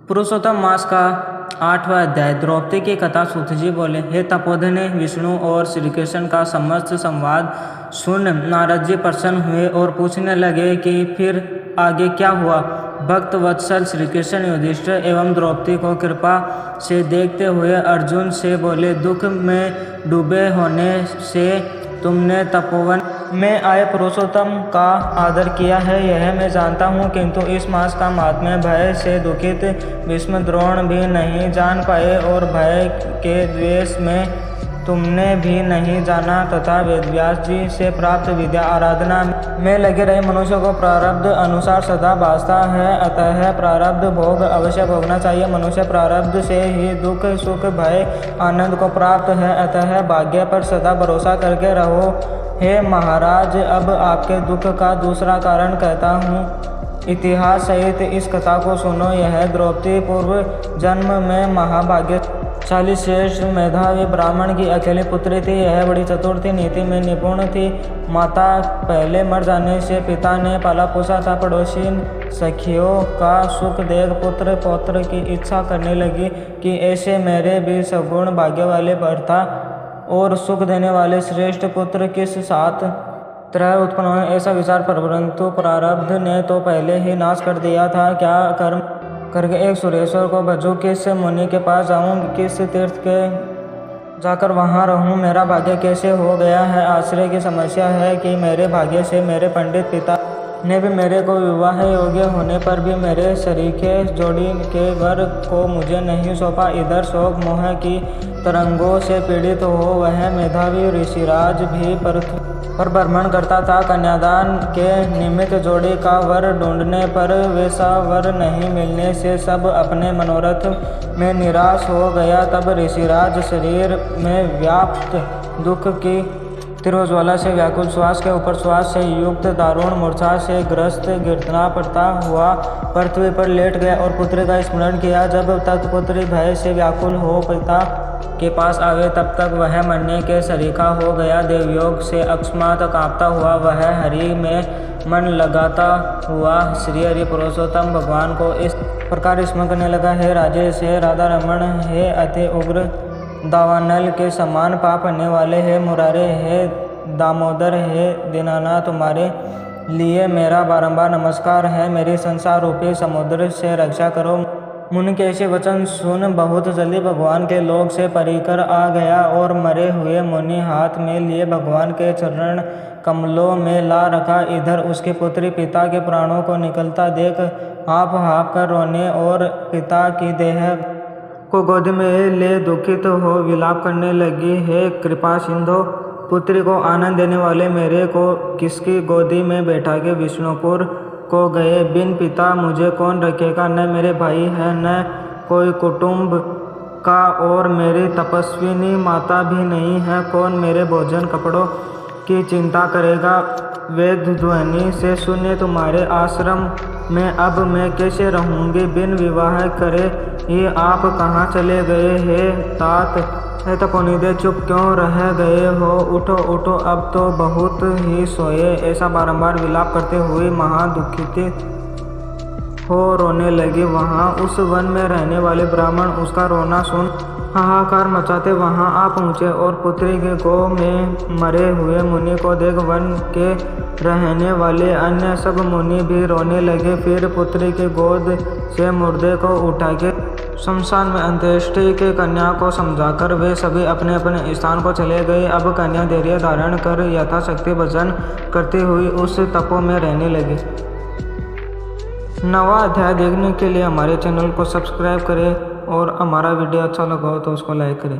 पुरुषोत्तम मास का 8वां अध्याय। द्रौपदी की कथा। सूतजी बोले, हे तपोधने, विष्णु और श्री कृष्ण का समस्त संवाद सुन नारद जी प्रसन्न हुए और पूछने लगे कि फिर आगे क्या हुआ। भक्त वत्सल श्री कृष्ण युधिष्ठिर एवं द्रौपदी को कृपा से देखते हुए अर्जुन से बोले, दुख में डूबे होने से तुमने तपोवन में आए पुरुषोत्तम का आदर किया है, यह मैं जानता हूँ, किंतु इस मास का महात्म्य भय से दुखित भीष्म द्रोण भी नहीं जान पाए और भय के द्वेष में तुमने भी नहीं जाना तथा वेदव्यास जी से प्राप्त विद्या आराधना में लगे रहे मनुष्य को प्रारब्ध अनुसार सदा बाँधता है, अतः प्रारब्ध भोग अवश्य भोगना चाहिए। मनुष्य प्रारब्ध से ही दुख सुख भय आनंद को प्राप्त है, अतः भाग्य पर सदा भरोसा करके रहो। हे महाराज, अब आपके दुख का दूसरा कारण कहता हूँ। इतिहास सहित इस कथा को सुनो। यह द्रौपदी पूर्व जन्म में महाभाग्यशाली श्रेष्ठ मेधावी ब्राह्मण की अकेली पुत्री थी। यह बड़ी चतुर थी, नीति में निपुण थी। माता पहले मर जाने से पिता ने पाला पोसा था। पड़ोसी सखियों का सुख देख पुत्र पौत्र की इच्छा करने लगी कि ऐसे मेरे भी सगुण भाग्य वाले भर्ता और सुख देने वाले श्रेष्ठ पुत्र किस साथ त्रय उत्पन्न हुए। ऐसा विचार परंतु प्रारब्ध ने तो पहले ही नाश कर दिया था। क्या कर्म करके एक सुरेश्वर को भजूं, किस मुनि के पास जाऊं, किस तीर्थ के जाकर वहां रहूं, मेरा भाग्य कैसे हो गया है। आश्रय की समस्या है कि मेरे भाग्य से मेरे पंडित पिता ने भी मेरे को विवाह योग्य होने पर भी मेरे सरीखे जोड़ी के वर को मुझे नहीं सौंपा। इधर शोक मोह की तरंगों से पीड़ित हो वह मेधावी ऋषिराज भी पर भ्रमण करता था। कन्यादान के निमित्त जोड़ी का वर ढूंढने पर वैसा वर नहीं मिलने से सब अपने मनोरथ में निराश हो गया। तब ऋषिराज शरीर में व्याप्त दुख की तीव्रज्वाला से व्याकुल, श्वास के ऊपर श्वास से युक्त दारुण मूर्छा से ग्रस्त गिरना पड़ता हुआ पृथ्वी पर लेट गया और पुत्री का स्मरण किया। जब तक पुत्री भय से व्याकुल हो पिता के पास आवे तब तक वह मरने के सरीखा हो गया। देवयोग से अकस्मात कांपता हुआ वह हरि में मन लगाता हुआ श्री हरि पुरुषोत्तम भगवान को इस प्रकार स्मरण करने लगा। हे राजेश, हे राधा रमण, हे अति उग्र दावानल के समान पाप करने वाले, हे मुरारे, हे दामोदर, हे दीनानाथ, तुम्हारे लिए मेरा बारंबार नमस्कार है। मेरी संसार रूपी समुद्र से रक्षा करो। मुनि के ऐसे वचन सुन बहुत जल्दी भगवान के लोक से परिकर आ गया और मरे हुए मुनि हाथ में लिए भगवान के चरण कमलों में ला रखा। इधर उसकी पुत्री पिता के प्राणों को निकलता देख हाँफ हाँफ कर रोने और पिता की देह को गोद में ले दुखित हो विलाप करने लगी। हे कृपा सिंधु, पुत्री को आनंद देने वाले, मेरे को किसकी गोदी में बैठा के विष्णुपुर को गए। बिन पिता मुझे कौन रखेगा। न मेरे भाई है, न कोई कुटुंब का, और मेरी तपस्विनी माता भी नहीं है। कौन मेरे भोजन कपड़ों की चिंता करेगा। वेद ध्वनि से शून्य तुम्हारे आश्रम में अब मैं कैसे रहूँगी। बिन विवाह करे ही आप कहाँ चले गए। हे तात, हे तपोनिधे, चुप क्यों रह गए हो। उठो उठो, अब तो बहुत ही सोए। ऐसा बारंबार विलाप करते हुए महादुखित हो रोने लगी। वहाँ उस वन में रहने वाले ब्राह्मण उसका रोना सुन हाहाकार मचाते वहाँ आ पहुँचे और पुत्री के गो में मरे हुए मुनि को देख वन के रहने वाले अन्य सब मुनि भी रोने लगे। फिर पुत्री के गोद से मुर्दे को उठा के शमशान में अंत्येष्टि के कन्या को समझाकर वे सभी अपने अपने स्थान को चले गए। अब कन्या धैर्य धारण कर यथाशक्ति भजन करती हुई उस तपो में रहने लगी। 9वां अध्याय देखने के लिए हमारे चैनल को सब्सक्राइब करें और हमारा वीडियो अच्छा लगा हो तो उसको लाइक करें।